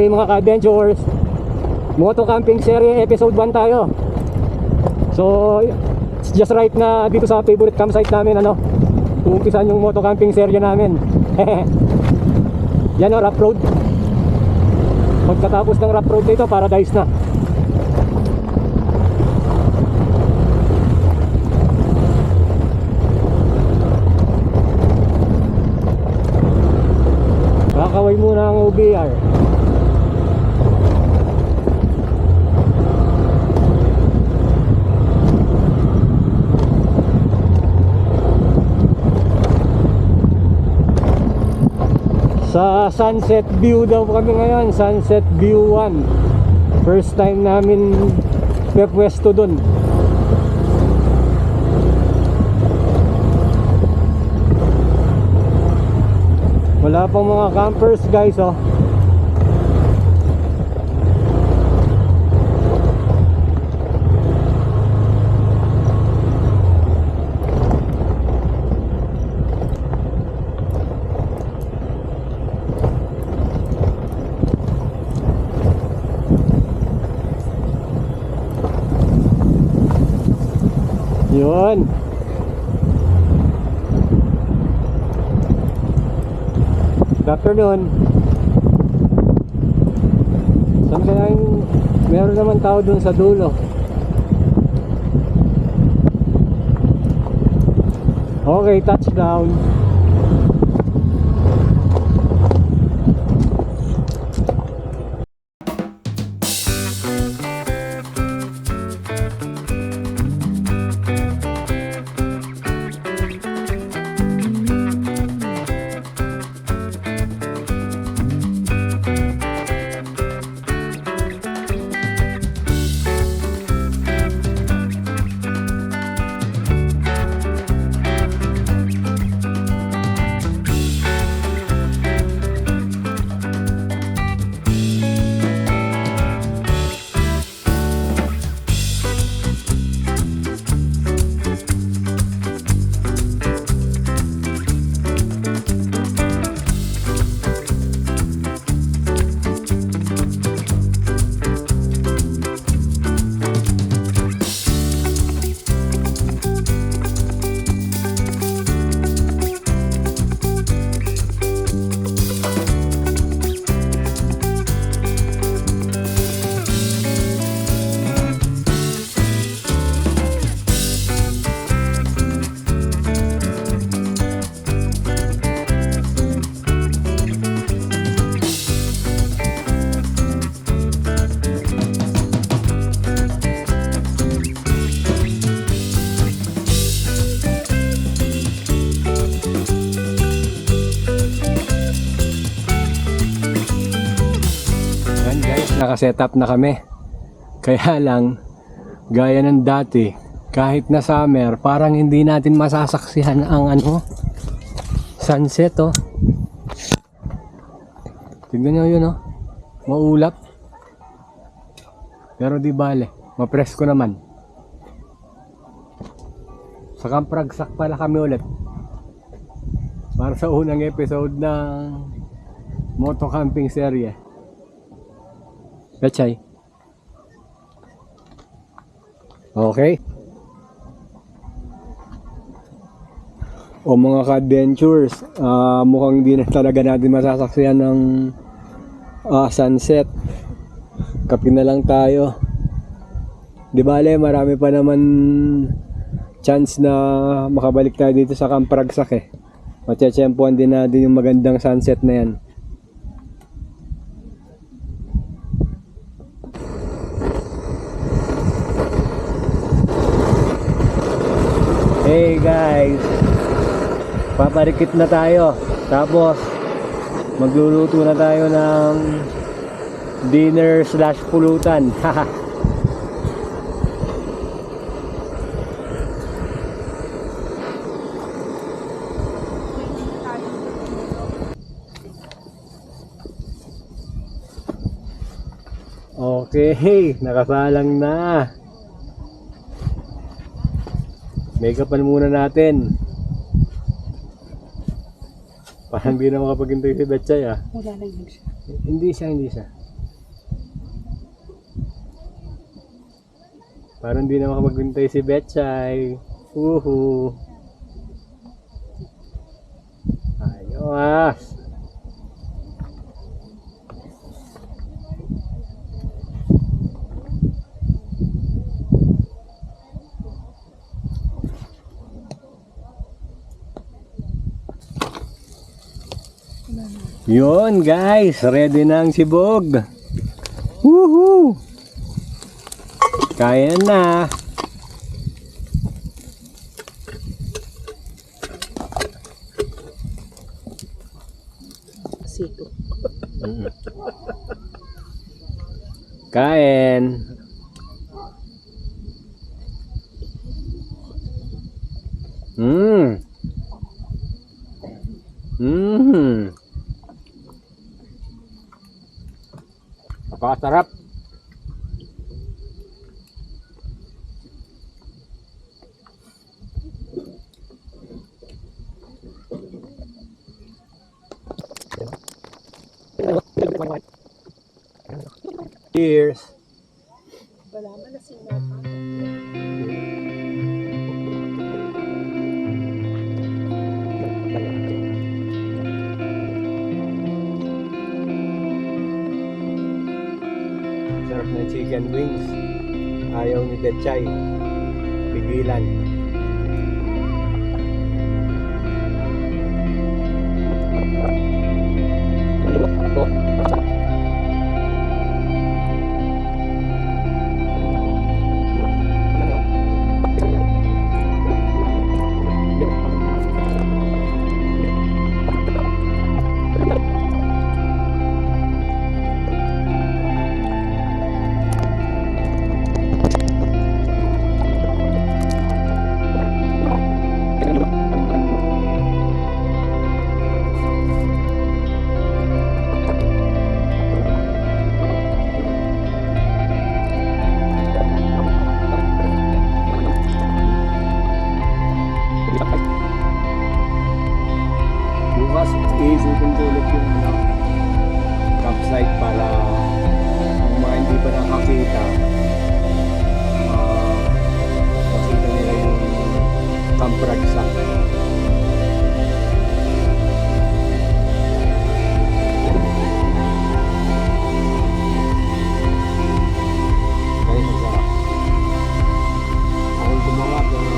Hey mga ka-adventures, Moto Camping Serie Episode 1 tayo. So it's just right na dito sa favorite campsite namin uumpisan yung Moto Camping Serie namin. Yan rough road. Pagkatapos ng rough road dito, paradise na. Kakaway muna ang OBR. Sa Sunset View daw kami ngayon, Sunset View 1. First time namin pepwesto dun. Wala pang mga campers guys Yun. Good afternoon. Saan kaya yung meron naman tao dun sa dulo? Okay, touchdown. Nakasetup na kami. Kaya lang, gaya ng dati, kahit na summer, parang hindi natin masasaksihan ang sunset Tignan nyo yun maulap. Pero di bale, mapresko naman. Sa Camp Ragsak pala kami ulit. Para sa unang episode ng Moto Camping Serie. Betchay. Okay. O mga ka-adventures, mukhang hindi na talaga natin masasaksihan ng sunset. Kape na lang tayo. Di bale, marami pa naman chance na makabalik tayo dito sa Camp Ragsak Matsyempohan din natin yung magandang sunset na yan. Hey guys, paparikit na tayo. Tapos magluluto na tayo ng dinner / pulutan. Okay, nakasalang na. Make-upan muna natin. Parang di na makapagintay si Betchay Wala lang yun siya. Hindi siya. Parang di na makapaguntay si Betchay. Uhu. Ayos. Yun guys, ready na ang sibog. Woohoo! Kaya na. Sito. Kain. Mmm. Mmm. Napakasarap. Cheers. Wala man na sinapa. Sarap ng chicken wings. Ayaw ni Betchay. Pigilan. Bukas, iisipin ko ulit yung campsite para kung mga hindi pa nakakita, makita nila yung Camp Ragsak. Kaya masarap. Ako gumawa pero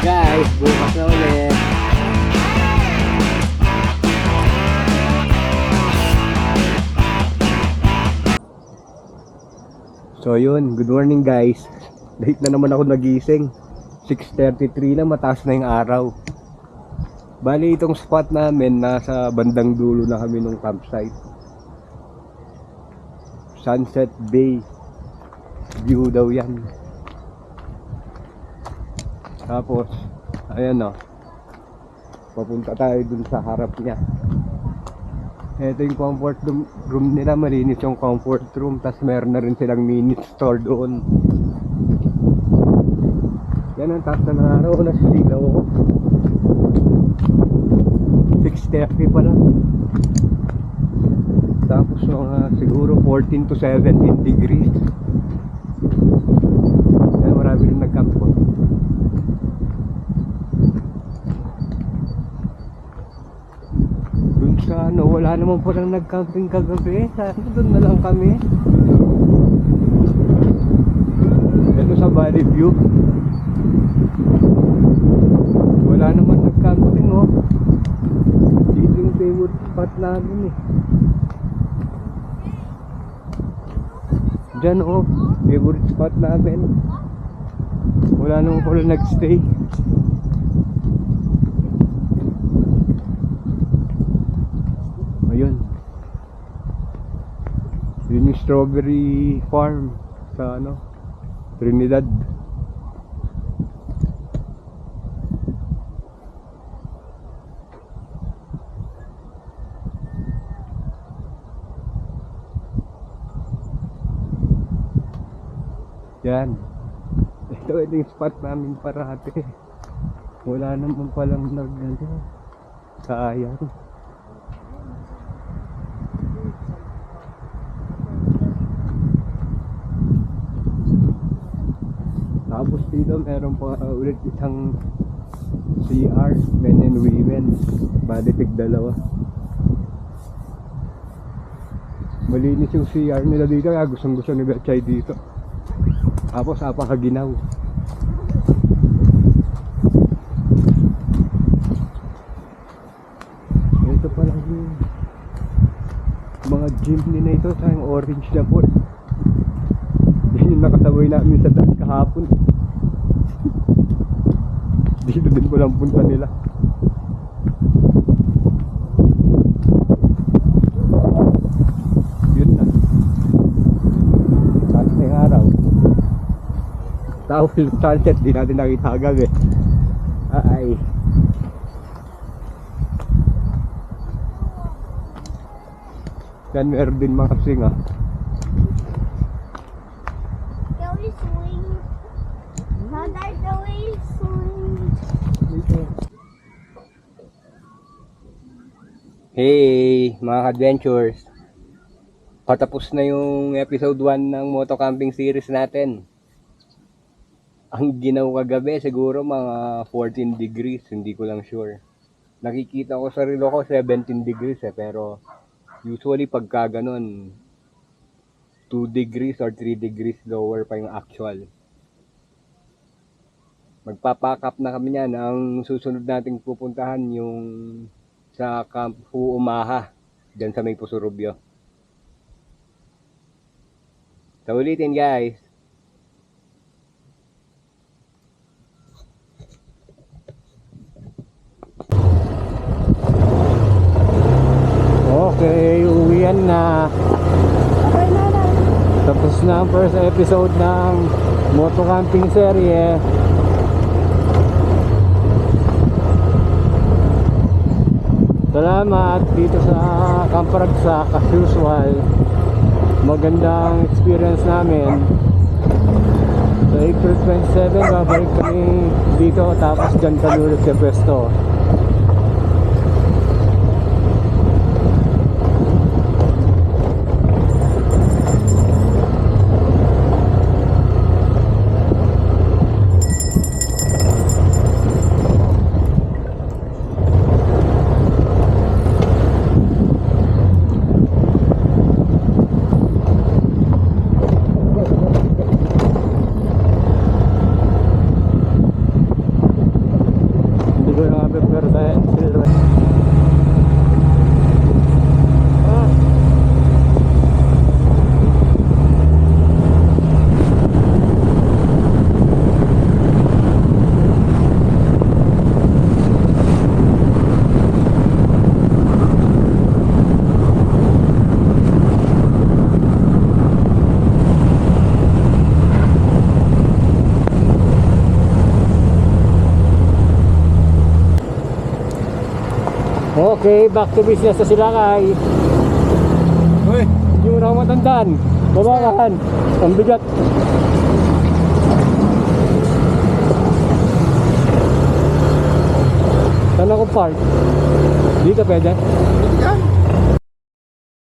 guys, bukas na ulit. So yun, good morning guys. Late na naman ako nagising. 6:33 na, mataas na yung araw. Bali itong spot namin, nasa bandang dulo na kami ng campsite. Sunset Bay view daw yan. Tapos, ayan o. Papunta tayo dun sa harap niya. Ito yung comfort room nila. Malinis yung comfort room. Tapos meron na rin silang mini store doon. Yan ang taas na araw. Nasisilaw ako. 6:30 pa lang. Tapos siguro 14 to 17 degrees. Kaya marami rin nag-camp po. Dun sa wala naman po lang nag-camping kagabi. Doon na lang kami. Valley View. Wala naman nag-camping oh. Dito yung favorite spot namin eh. Diyan oh, favorite spot namin. Wala naman pala nag-stay. Ayun. Yun yung strawberry farm sa ano, Trinidad. Yan. Ito yung spot namin parati. Wala naman palang sayang. Tapos dito meron pa ulit isang CR, men and women. Bali tig dalawa. Malinis yung CR nila dito, kaya gustong-gusto ni Betchay dito. Tapos apakaginaw. Ito pala yung mga jeepney na ito sa yung orange na po. Yan yung nakasabay namin sa daan kahapon. Dito din po lang punta nila. Yun na. Taas na yung araw. Tapos yung sunset, di natin nakita agad eh. Ay. Yan, meron din mga singa. Can we swing? How does we swing? Hey mga adventures, patapos na yung episode 1 ng moto camping series natin. Ang ginaw kagabi siguro mga 14 degrees, hindi ko lang sure. Nakikita ko sa relo ko 17 degrees eh, pero usually pagka ganun 2 degrees or 3 degrees lower pa yung actual. Magpapack up na kami niyan. Ang susunod nating pupuntahan yung sa Camp Huumaha, dyan sa may Pusurubyo. Sa ulitin guys. Okay, uwian na. Tapos na ang first episode ng moto camping serye. Salamat dito sa Camp Ragsak as usual. Magandang experience namin. Sa April 27 babalik kami dito, tapos dyan kami ulit sa pwesto. Okay, back to business sa Silakay. Uy, yung raw matandaan. Babawahan. Ang bigat. Saan ako park? Dito pwede?